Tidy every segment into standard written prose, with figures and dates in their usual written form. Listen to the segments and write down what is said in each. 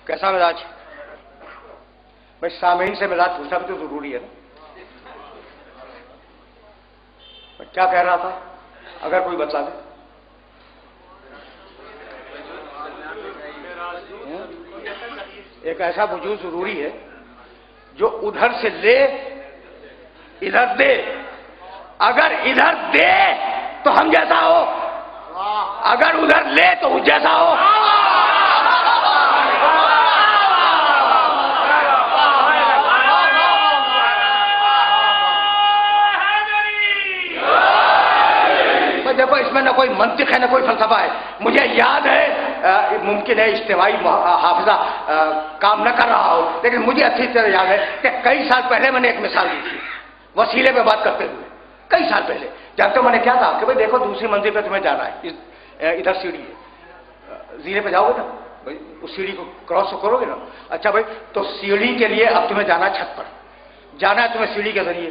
کیسا مزاج؟ بھائی سامعین سے مزاج پوچھنا بھی تو ضروری ہے نا. کیا کہہ رہا تھا اگر کوئی بتلا دے؟ ایک ایسا وجود ضروری ہے جو ادھر سے لے ادھر دے. اگر ادھر دے تو ہم جیسا ہو، اگر ادھر لے تو اس جیسا ہو. دیکھو اس میں نہ کوئی منطق ہے نہ کوئی فلسفہ ہے. مجھے یاد ہے، ممکن ہے اجتماعی حافظہ کام نہ کر رہا ہو، لیکن مجھے اچھی طرح یاد ہے کہ کئی سال پہلے میں نے ایک مثال دی تھی وسیلے پہ بات کرتے ہوئے. کئی سال پہلے جانتے ہو میں نے کیا تھا کہ بھائی دیکھو دوسری منزل پہ تمہیں جانا ہے، ادھر سیڑھی ہے، زیرے پہ جاؤ گے نا بھائی، اس سیڑھی کو کراس کرو گے نا. اچھا بھائی تو سیڑھی کے لیے اب تمہیں جانا ہے چھت پر، جانا ہے تمہیں سیڑھی کے ذریعے.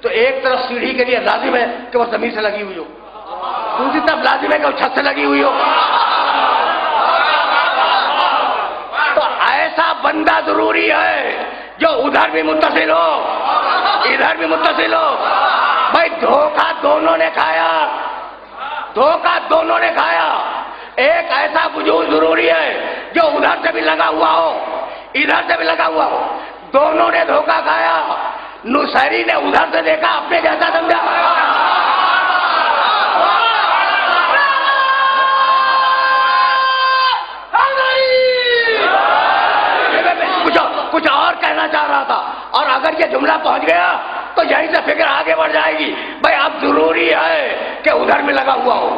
تو ایک طرف سیڑھی کے لیے لازم ہے کہ وہ زمین سے لگی ہوئی ہو، دوسری طرف لازم ہے کہ وہ چھت سے لگی ہوئی ہو. تو ایسا بندہ ضروری ہے جو ادھر بھی متصل ہو ادھر بھی متصل ہو. بھائی دھوکہ دونوں نے کھایا، دھوکہ دونوں نے کھایا. ایک ایسا وجود ضروری ہے جو ادھر سے بھی لگا ہوا ہو ادھر سے بھی لگا ہوا ہو. دونوں نے دھوکہ کھایا. نصیری نے ادھر سے دیکھا اپنے جیسا سمجھا، کچھ اور کہنا چاہ رہا تھا. اور اگر یہ جملہ پہنچ گیا تو یہیں سے فکر آگے بڑھ جائے گی. بھائی اب ضروری ہے کہ ادھر بھی لگا ہوا ہو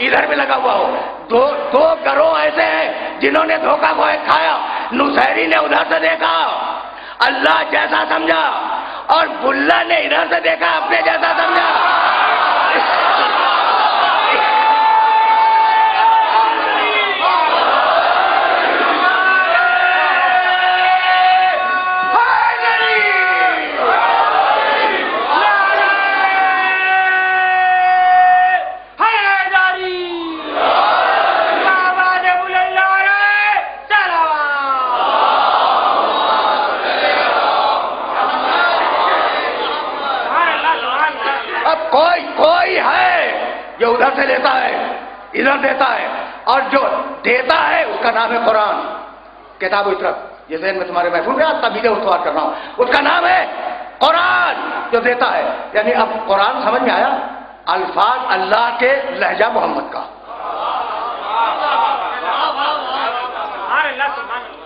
ادھر بھی لگا ہوا ہو. دو گروہ ایسے ہیں جنہوں نے دھوکہ کو کھایا. نصیری نے ادھر سے دیکھا اللہ جیسا سمجھا، اور بلا نے ادھر سے دیکھا اپنے جیسا سمجھا. جو ادھر سے لیتا ہے ادھر دیتا ہے، اور جو دیتا ہے اس کا نام ہے قرآن. کتاب و عطرت، یہ ذہن میں تمہارے محفوظ ہے، تبھی استوار کر رہا ہوں. اس کا نام ہے قرآن جو دیتا ہے. یعنی اب قرآن سمجھ میں آیا؟ الفاظ اللہ کے لہجہ محمد کا.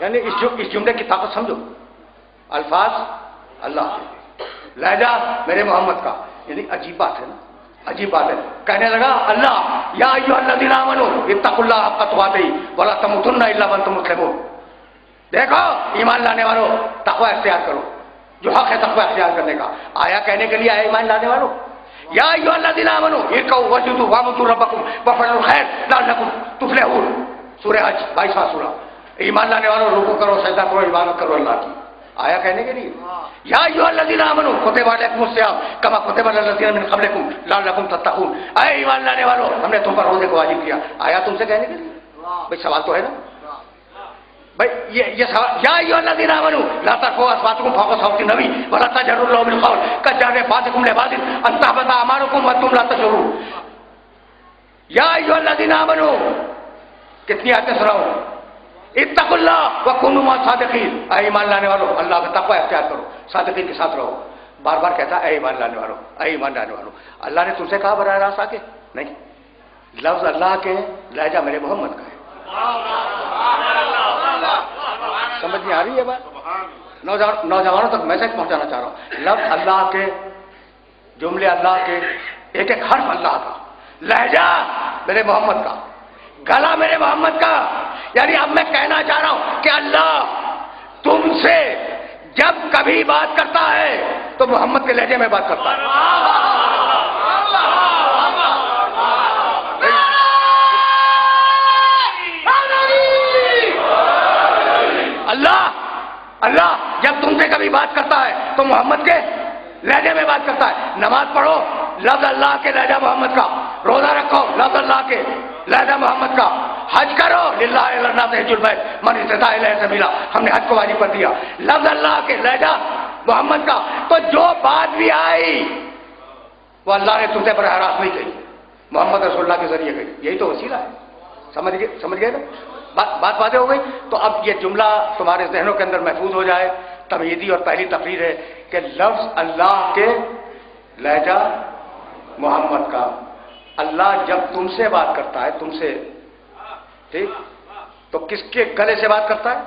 یعنی اس جملے کی طاقت سمجھو. الفاظ اللہ کے، لہجہ میرے محمد کا. یعنی عجیب بات ہے نا، عجیب بات ہے. کہنے لگا اللہ یا ایھا الذین آمنوا اتقوا اللہ حق تقاته ولا تموتن الا وانتم مسلمون. دیکھو ایمان لانے والوں، تقوی اختیار کرو، جو حق ہے تقوی اختیار کرنے کا. آیا کہنے کے لیے آیا ایمان لانے والوں. یا ایھا الذین آمنوا ارکعوا واسجدوا واعبدوا ربکم وافعلوا الخیر لعلکم تفلحون. سورہ حج 22واں سورہ. ایمان لانے والوں رکوع کرو، سجدہ کرو، عبادت کرو اللہ کی. آیا کہنے کے لیے یا ایھا الذین آمنوا کتب علیکم الصیام کما کتب علی الذین من قبلکم لعلکم تتقون. اے ایمان لانے والوں ہم نے تم پر روزے کو واجب کیا. آیا تم سے کہنے کے لیے؟ بھائی سوال تو ہے نا. بھائی یہ سوال، یا ایھا الذین آمنوا لا ترفعوا اصواتکم فوق صوت النبی ولا تجهروا له بالقول كجهر بعضکم لبعض ان تحبط اعمالکم وانتم لا تشعرون. یا ایھا الذین آمنوا کتنی آیتیں سناؤ. اتقوا اللہ وکونوا مع الصادقین. اے ایمان لانے والوں اللہ کا تقوی اختیار کرو، صادقین کے ساتھ رہو. بار بار کہتا ہے اے ایمان لانے والوں، اے ایمان لانے والوں. اللہ نے تم سے کہا براہ راست آ کے نہیں. لفظ اللہ کے لہجہ میرے محمد کا ہے. سمجھ میں آ رہی ہے بات؟ نوجوانوں تک میسج پہنچانا چاہ رہا ہوں. لفظ اللہ کے، جملے اللہ کے، ایک ایک حرف اللہ کا، لہجہ میرے محمد کا، گلا میرے محمد کا. یعنی اب میں کہنا چاہ رہا ہوں کہ اللہ تم سے جب کبھی بات کرتا ہے تو محمد کے لہجے میں بات کرتا ہے. اللہ جب تم سے کبھی بات کرتا ہے تو محمد کے لہجے میں بات کرتا ہے. نماز پڑھو لفظ اللہ کے لہجہ محمد کا، روزہ رکھو لفظ اللہ کے لہجہ محمد کا. حج کرو، للہ الناس حج البیت من استطاع الیہ سبیلا، ہم نے حج کو واجب کر دیا. لفظ اللہ کے لہجہ محمد کا. تو جو بات بھی آئی وہ اللہ نے تم سے براہ راست نہیں کہی، محمد رسول اللہ کے ذریعے کہی. یہی تو وسیلہ ہے. سمجھ گئے نا بات واضح ہو گئی. تو اب یہ جملہ تمہارے ذہنوں کے اندر محفوظ ہو جائے. تمہیدی اور پہلی تقریر ہے کہ لفظ اللہ کے لہجہ محمد کا. اللہ جب تم سے بات کرتا ہے، تم سے، ٹھیک، تو کس کے گلے سے بات کرتا ہے؟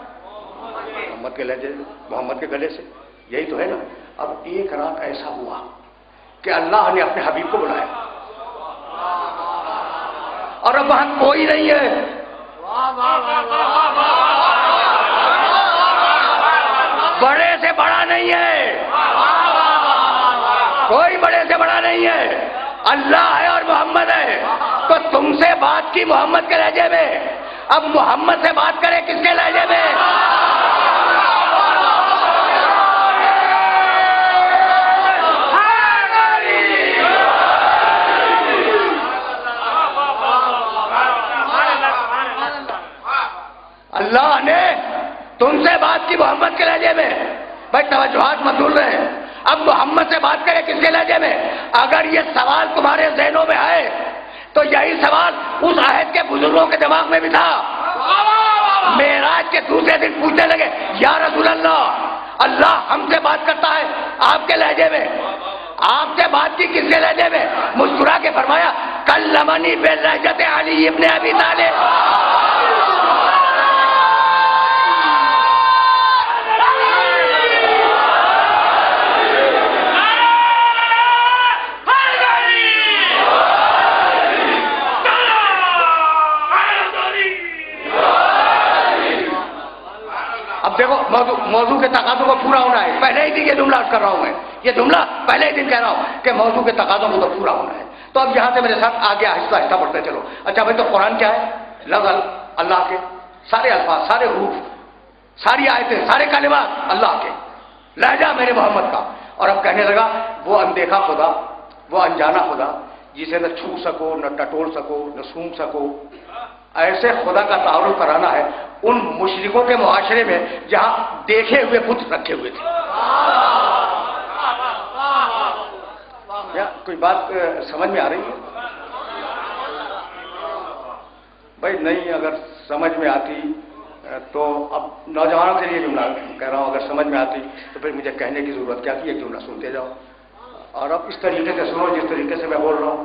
محمد کے لہجے، محمد کے گلے سے. یہی تو ہے نا. اب ایک رات ایسا ہوا کہ اللہ نے اپنے حبیب کو بلایا اور اب وہاں کوئی نہیں ہے. بڑے سے بڑا نہیں ہے، کوئی بڑے سے بڑا نہیں ہے. اللہ ہے اور محمد ہے. تو تم سے بات کی محمد کے لہجے میں، اب محمد سے بات کرے کس کے لہجے میں؟ اللہ نے تم سے بات کی محمد کے لہجے میں. بھائی توجہات مندول رہے ہیں. اب محمد سے بات کرے کس کے لہجے میں؟ اگر یہ سوال تمہارے ذہنوں میں ہے تو یہی سوال اس عہد کے بزرگوں کے دماغ میں بھی تھا. معراج کے دوسرے دن پوچھنے لگے، یا رسول اللہ، اللہ ہم سے بات کرتا ہے آپ کے لہجے میں، آپ سے بات کی کس کے لہجے میں؟ مسکرا کے فرمایا، کلمنی بلہجۃ علی ابن ابی طالب. اب دیکھو موضوع کے تقاضوں کو پورا ہونا ہے. پہلے ہی دن یہ جملہ کر رہا ہوں میں، یہ جملہ پہلے ہی دن کہہ رہا ہوں کہ موضوع کے تقاضوں کو تو پورا ہونا ہے. تو اب یہاں سے میرے ساتھ آگے آہستہ آہستہ پڑھتے چلو. اچھا بھائی، تو قرآن کیا ہے؟ لفظ اللہ کے، سارے الفاظ، سارے حروف، ساری آیتیں، سارے کلمات اللہ کے، لہجہ میرے محمد کا. اور اب کہنے لگا وہ اندیکھا خدا، وہ انجانا خدا جسے نہ چھو سکو، نہ ٹٹول سکو، نہ سونگ سکو، ایسے خدا کا تعارف کرانا ہے ان مشرکوں کے معاشرے میں جہاں دیکھے ہوئے بت رکھے ہوئے تھے. کوئی بات سمجھ میں آ رہی ہے؟ بھائی نہیں، اگر سمجھ میں آتی تو اب نوجوانوں کے لیے جملہ کہہ رہا ہوں، اگر سمجھ میں آتی تو پھر مجھے کہنے کی ضرورت کیا تھی؟ ایک جملہ سنتے جاؤ اور اب اس طریقے سے سنو جس طریقے سے میں بول رہا ہوں.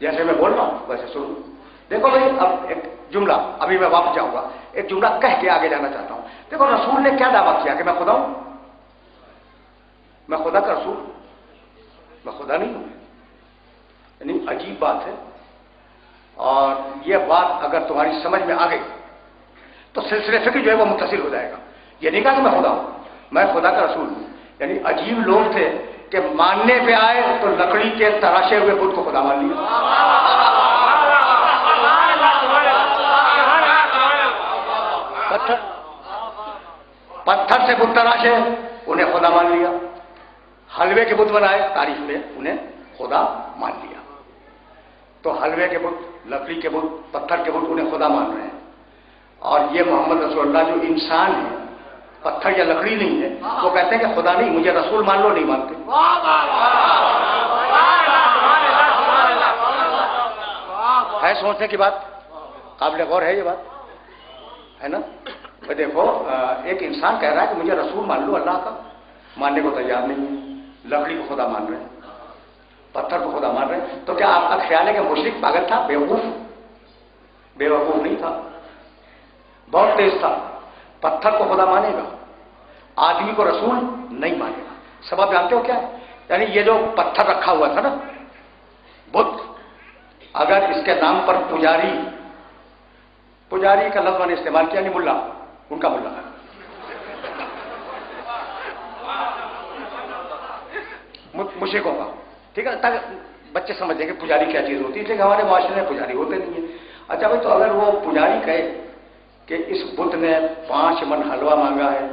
جیسے میں بول رہا ہوں ویسے سنو. دیکھو بھائی، اب ایک جملہ، ابھی میں واپس جاؤں گا، ایک جملہ کہہ کے آگے جانا چاہتا ہوں. دیکھو رسول نے کیا دعویٰ کیا کہ میں خدا ہوں؟ میں خدا کا رسول، میں خدا نہیں ہوں. یعنی عجیب بات ہے. اور یہ بات اگر تمہاری سمجھ میں آ گئی تو سلسلے فکر جو ہے وہ متصل ہو جائے گا. یہ نہیں کہا کہ میں خدا ہوں، میں خدا کا رسول ہوں. یعنی عجیب لوگ تھے کہ ماننے پہ آئے تو لکڑی کے تراشے ہوئے خود کو خدا مان لیا. پتھر سے بت تراشے، انہیں خدا مان لیا. حلوے کے بت بنائے، تعریف میں انہیں خدا مان لیا. تو حلوے کے بت، لکڑی کے بت، پتھر کے بت انہیں خدا مان رہے ہیں. اور یہ محمد رسول اللہ جو انسان ہے، پتھر یا لکڑی نہیں ہے، وہ کہتے ہیں کہ خدا نہیں، مجھے رسول مان لو. نہیں مانتے. ہے سوچنے کی بات، قابل غور ہے یہ بات، ہے نا؟ دیکھو ایک انسان کہہ رہا ہے کہ مجھے رسول مان لو، اللہ کا ماننے کو تیار نہیں ہے. لکڑی کو خدا مان رہے ہیں، پتھر کو خدا مان رہے ہیں. تو کیا آپ کا خیال ہے کہ مشرک پاگل تھا؟ بیوقوف نہیں تھا، بہت تیز تھا. پتھر کو خدا مانے گا، آدمی کو رسول نہیں مانے گا. سبب جانتے ہو کیا ہے؟ یعنی یہ جو پتھر رکھا ہوا تھا نا، بت، اگر اس کے نام پر پجاری کا لفظ میں نے استعمال کیا، نہیں ملا، ان کا ملا، مشرکوں کا، ٹھیک ہے، تاکہ بچے سمجھ جائیں کہ پجاری کیا چیز ہوتی ہے. لیکن ہمارے معاشرے میں پجاری ہوتے نہیں ہیں. اچھا بھائی، تو اگر وہ پجاری کہے کہ اس بت نے 5 من حلوہ مانگا ہے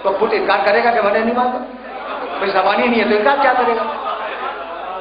تو بت انکار کرے گا کہ میں نے نہیں مانگا؟ کوئی زبان ہی نہیں ہے تو انکار کیا کرے گا؟